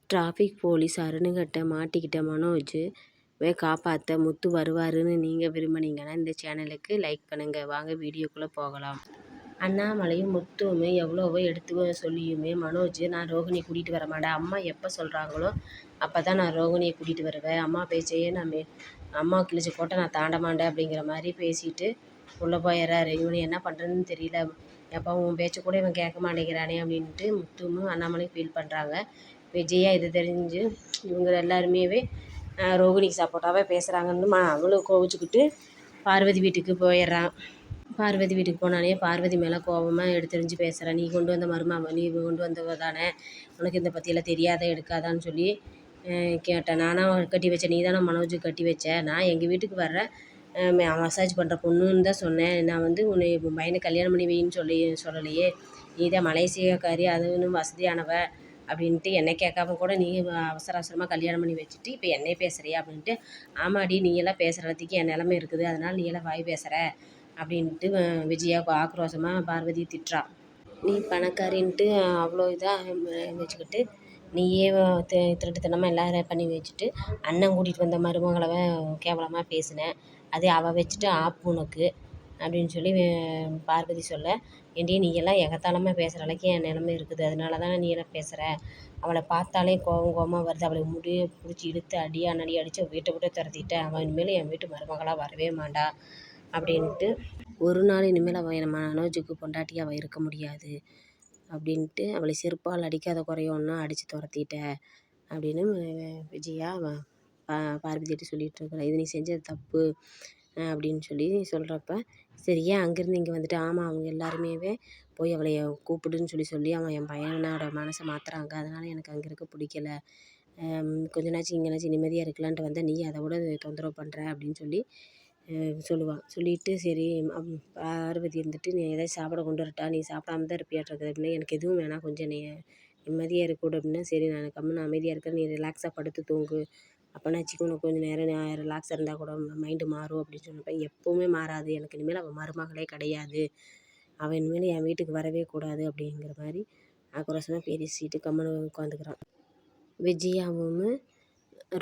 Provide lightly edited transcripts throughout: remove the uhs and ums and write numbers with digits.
Traffic police அருணுகிட்ட மாட்டிக்கிட்ட மனோஜ் காப்பாற்ற முத்து வருவாருன்னு நீங்கள் விரும்புனீங்கன்னா இந்த சேனலுக்கு லைக் பண்ணுங்கள். வாங்க வீடியோக்குள்ளே போகலாம். அண்ணாமலையும் முத்துவும் எவ்வளவோ எடுத்து சொல்லியுமே மனோஜ் நான் ரோகிணியை கூட்டிகிட்டு வர மாட்டேன். அம்மா எப்போ சொல்கிறாங்களோ அப்போ தான் நான் ரோகிணியை கூட்டிகிட்டு வருவேன். அம்மா பேச்சையே அம்மா கிழிச்ச கோட்டை நான் தாண்ட மாட்டேன் அப்படிங்கிற மாதிரி பேசிட்டு உள்ளே போயிடுறாரு. இவனை என்ன பண்ணுறதுன்னு தெரியல. எப்போ உன் பேச்சை கூட இவன் கேட்க மாட்டேங்கிறானே அப்படின்ட்டு முத்துவும் அண்ணாமலையும் ஃபீல் பண்ணுறாங்க. விஜயா இது தெரிஞ்சு இவங்க எல்லாருமே ரோகிணிக்கு சப்போர்ட்டாகவே பேசுகிறாங்கன்னு அவளும் கோவிச்சுக்கிட்டு பார்வதி வீட்டுக்கு போயிடுறான். பார்வதி வீட்டுக்கு போனாலே பார்வதி மேலே கோபமாக எடுத்தெறிஞ்சு பேசுகிறேன். நீ கொண்டு வந்த நீ கொண்டு வந்தவ தானே, உனக்கு இந்த பற்றியெல்லாம் தெரியாத எடுக்காதான்னு சொல்லி கேட்டேன். நானாக கட்டி வச்சேன், நீ தானே மனோஜுக்கு கட்டி வச்ச. நான் எங்கள் வீட்டுக்கு வர்ற மசாஜ் பண்ணுற பொண்ணுன்னு தான் சொன்னேன். நான் உன்னை பையனை கல்யாணம் பண்ணி வைன்னு சொல்லலையே. நீ தான் மலேசியாக்காரி, அதுன்னு வசதியானவ அப்படின்ட்டு என்னை கேட்காம கூட நீ அவசர அவசரமாக கல்யாணம் பண்ணி வச்சுட்டு இப்போ என்னை பேசுகிறியா அப்படின்ட்டு. ஆமாடி, நீ எல்லாம் பேசுகிற இடத்துக்கு என் நிலமை இருக்குது, அதனால் நீ எல்லாம் வாய் பேசுகிற அப்படின்ட்டு விஜயா ஆக்ரோஷமாக பார்வதியை திட்டுறா. நீ பணக்காரின்ட்டு அவ்வளோ இதாக வச்சுக்கிட்டு நீயே திருட்டுத்தனமாக எல்லாரும் பண்ணி வச்சுட்டு அண்ணன் கூட்டிகிட்டு வந்த மருமகளை கேவலமாக பேசினேன். அது அவள் வச்சுட்டு ஆப்பு உனக்கு அப்படின்னு சொல்லி பார்வதி சொல்ல, ஏண்டி நீ எல்லாம் எகத்தாளமாக பேசுகிற அளவுக்கு என் நிலமை இருக்குது, அதனால தானே நீ எல்லாம் பேசுகிற. அவளை பார்த்தாலே கோவமாக வருது. அவளை முடிய பிடிச்சி இழுத்து அடி அடித்து வீட்டை விட்டு துரத்திட்டேன். அவன் இனிமேல் என் வீட்டு மருமகளாக வரவே மாட்டா அப்படின்ட்டு. ஒரு நாள் இனிமேல் அவள் மனோஜுக்கு பொண்டாட்டியாக அவள் இருக்க முடியாது அப்படின்ட்டு அவளை செருப்பால் அடிக்காத குறையோன்னா அடித்து துரத்திட்ட அப்படின்னு விஜயா பார்வதிட்டு சொல்லிகிட்டு இருக்கிறா. இது நீ செஞ்சது தப்பு அப்படின்னு சொல்லி சொல்கிறப்ப, சரி ஏன் அங்கேருந்து இங்கே வந்துட்டு. ஆமாம், அவங்க எல்லாருமே போய் அவளை கூப்பிடுன்னு சொல்லி அவன் என் பையனோட மனசை மாற்றுறாங்க, அதனால் எனக்கு அங்கே இருக்க பிடிக்கல. கொஞ்ச நாச்சும் இங்கேனாச்சும் நிம்மதியாக இருக்கலான்ட்டு வந்தால் நீ அதை விட தொந்தரவு பண்ணுற அப்படின்னு சொல்லி சொல்லுவான். சொல்லிவிட்டு சரி பார்வதி இருந்துட்டு நீ ஏதாச்சும் சாப்பிட கொண்டு வரட்டா, நீ சாப்பிடாம தான் இருப்பியாட்டுருக்குது அப்படின்னா, எனக்கு எதுவும் வேணாம், கொஞ்சம் நீ நிம்மதியாக இருக்கக்கூட அப்படின்னா, சரி நான் கம்முன்னு அமைதியாக இருக்கேன், நீ ரிலாக்ஸாக படுத்து தூங்கு, அப்போனாச்சும் உனக்கு கொஞ்சம் நேரம் நான் ரிலாக்ஸாக இருந்தால் கூட மைண்டு மாறும் அப்படின்னு சொன்னப்போ, எப்போவுமே மாறாது, எனக்கு இனிமேல் அவள் மருமகளே கிடையாது, அவன் இனிமேல் என் வீட்டுக்கு வரவே கூடாது அப்படிங்கிற மாதிரி ஆக்ரோஷமாக பேசிட்டு கம்முன்னு உட்காந்துக்கிறான். விஜயாவும்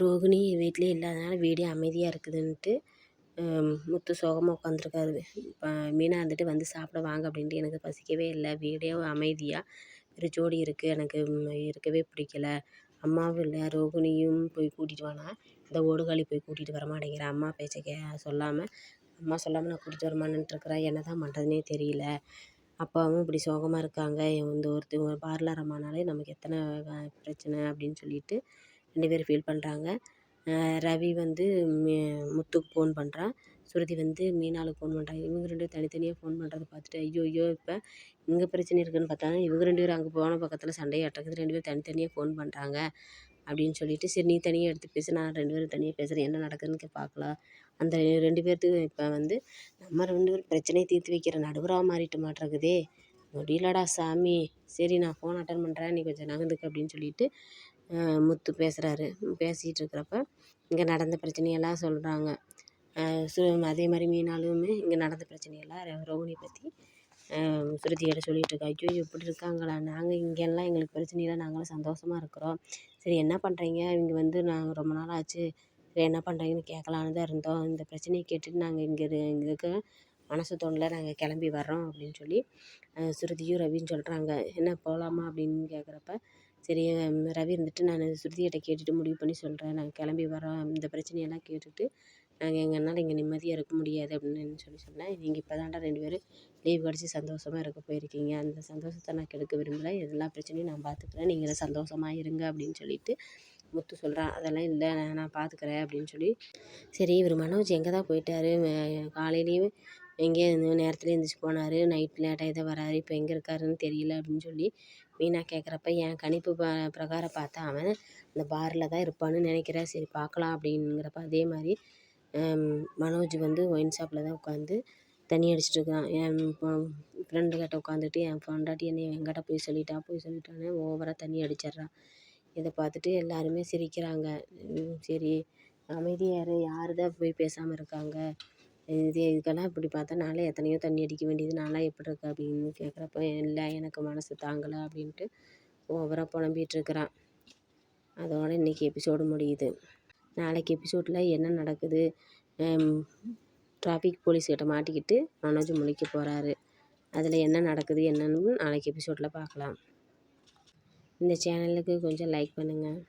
ரோகிணி வீட்டிலே இல்லாதனால வீடே அமைதியாக இருக்குதுன்ட்டு முத்து சோகமாக உட்காந்துருக்காரு. மீனா வந்துட்டு வந்து சாப்பிட வாங்க அப்படின்ட்டு, எனக்கு பசிக்கவே இல்லை, வீடே அமைதியாக ஒரு ஜோடி இருக்குது, எனக்கு இருக்கவே பிடிக்கல, அம்மாவும் இல்லை, ரோகிணியும் போய் கூட்டிகிட்டு வானா, இந்த ஓடுகாலி போய் கூட்டிகிட்டு வர மாட்டேங்கிறேன், அம்மா பேச்சை சொல்லாமல் அம்மா சொல்லாமல் நான் கூட்டிகிட்டு வரமாட்டேன்ட்டுருக்குறேன், என்ன தான் பண்ணுறதுனே தெரியல. அப்பாவும் இப்படி சோகமாக இருக்காங்க, இந்த ஒரு பார்லர் அம்மானாலே நமக்கு எத்தனை பிரச்சனை அப்படின்னு சொல்லிட்டு 2 பேரும் ஃபீல் பண்ணுறாங்க. ரவி முத்துக்கு ஃபோன் பண்ணுறான், சுருதி மீனாளுக்கு ஃபோன் பண்ணுறாங்க. இவங்க 2 பேரும் தனித்தனியாக ஃபோன் பண்ணுறதை பார்த்துட்டு ஐயோ இப்போ இங்கே பிரச்சனை இருக்குதுன்னு பார்த்தா இவங்க 2 பேரும் அங்கே போன பக்கத்தில் சண்டையாட்டுறது, 2 பேரும் தனித்தனியாக ஃபோன் பண்ணுறாங்க அப்படின்னு சொல்லிட்டு, சரி நீ தனியாக எடுத்து பேசு, நான் 2 பேரும் தனியாக பேசுகிறேன், என்ன நடக்குதுன்னு பார்க்கலாம். அந்த 2 பேர்த்துக்கு இப்போ நம்ம 2 பேரும் பிரச்சனையை தீர்த்து வைக்கிற நடுவராக மாறிட்டு மாட்டிருக்குதே, முடியலடா சாமி, சரி நான் ஃபோன் அட்டன் பண்ணுறேன், நீ கொஞ்சம் நகர்ந்துக்க அப்படின்னு சொல்லிட்டு முத்து பேசுகிறாரு. பேசிகிட்டு இருக்கிறப்ப இங்கே நடந்த பிரச்சனையெல்லாம் சொல்கிறாங்க. அதே மாதிரி மீனாலுமே இங்கே நடந்த பிரச்சனையெல்லாம் ரோகிணி பற்றி சுருதிகிட்ட சொல்லிகிட்ருக்கா. ஐயோ இப்படி இருக்காங்களா, நாங்கள் இங்கெல்லாம் எங்களுக்கு பிரச்சனையில் நாங்களும் சந்தோஷமாக இருக்கிறோம், சரி என்ன பண்ணுறீங்க, இவங்க நாங்கள் ரொம்ப நாள் ஆச்சு, சரி என்ன பண்ணுறீங்கன்னு கேட்கலான்னு தான் இருந்தோம், இந்த பிரச்சனையை கேட்டுட்டு நாங்கள் இங்கே இருக்க மனசு தோணல, நாங்கள் கிளம்பி வர்றோம் அப்படின்னு சொல்லி சுருதியும் ரவின்னு சொல்கிறாங்க. என்ன போகலாமா அப்படின்னு கேட்குறப்ப, சரி ரவி நான் சுருதிகிட்ட கேட்டுட்டு முடிவு பண்ணி சொல்கிறேன், நாங்கள் கிளம்பி வரோம், இந்த பிரச்சனையெல்லாம் கேட்டுட்டு நாங்கள் எங்களால் இங்கே நிம்மதியாக இருக்க முடியாது அப்படின்னு சொன்னேன். நீங்கள் இப்போ தான்டா 2 பேரும் லீவ் கிடச்சி சந்தோஷமாக இருக்க போயிருக்கீங்க, அந்த சந்தோஷத்தை நான் கெடுக்க விரும்பலை, எல்லா பிரச்சனையும் நான் பார்த்துக்கிறேன், நீங்களும் சந்தோஷமாக இருங்க அப்படின்னு சொல்லிட்டு முத்து சொல்கிறான். அதெல்லாம் இல்லை, நான் பார்த்துக்கிறேன் அப்படின்னு சொல்லி. சரி இவர் மனோஜ் எங்கே தான் போயிட்டாரு, காலையிலேயும் எங்கேயோ நேரத்துலேயே எழுந்திரிச்சி போனார், நைட் லேட்டாக தான் வராரு, இப்போ எங்கே இருக்காருன்னு தெரியல அப்படின்னு சொல்லி மீனா கேட்குறப்ப, என் கணிப்பு பிரகாரம் பார்த்தா அவன் அந்த பாரில் தான் இருப்பான்னு நினைக்கிறேன், சரி பார்க்கலாம் அப்படிங்கிறப்ப, அதே மாதிரி மனோஜ் ஒயின் ஷாப்பில் தான் உட்காந்து தண்ணி அடிச்சிட்டு இருக்கான். என் ஃப்ரெண்டு கிட்ட உட்காந்துட்டு என் பொண்டாட்டி என்னை என்கிட்ட போய் சொல்லிட்டான்னு ஓவராக தண்ணி அடிச்சிட்றான். இதை பார்த்துட்டு எல்லாருமே சிரிக்கிறாங்க. சரி அமைதியாக யார் தான் போய் பேசாமல் இருக்காங்க, இதுக்கெல்லாம் இப்படி பார்த்தா நான்லாம் எத்தனையோ தண்ணி அடிக்க வேண்டியது, நான்லாம் எப்படி இருக்கேன் அப்படின்னு கேட்குறப்ப, இல்லை எனக்கு மனசு தாங்கலை அப்படின்ட்டு ஓவராக புலம்பிகிட்டு இருக்கிறான். அதோட இன்றைக்கி எபிசோடு முடியுது. நாளைக்கு எபிசோடில் என்ன நடக்குது? டிராஃபிக் போலீஸ்கிட்ட மாட்டிக்கிட்டு மனோஜ் முழிக்க போகிறாரு. அதில் என்ன நடக்குது என்னன்னு நாளைக்கு எபிசோடில் பார்க்கலாம். இந்த சேனலுக்கு கொஞ்சம் லைக் பண்ணுங்கள்.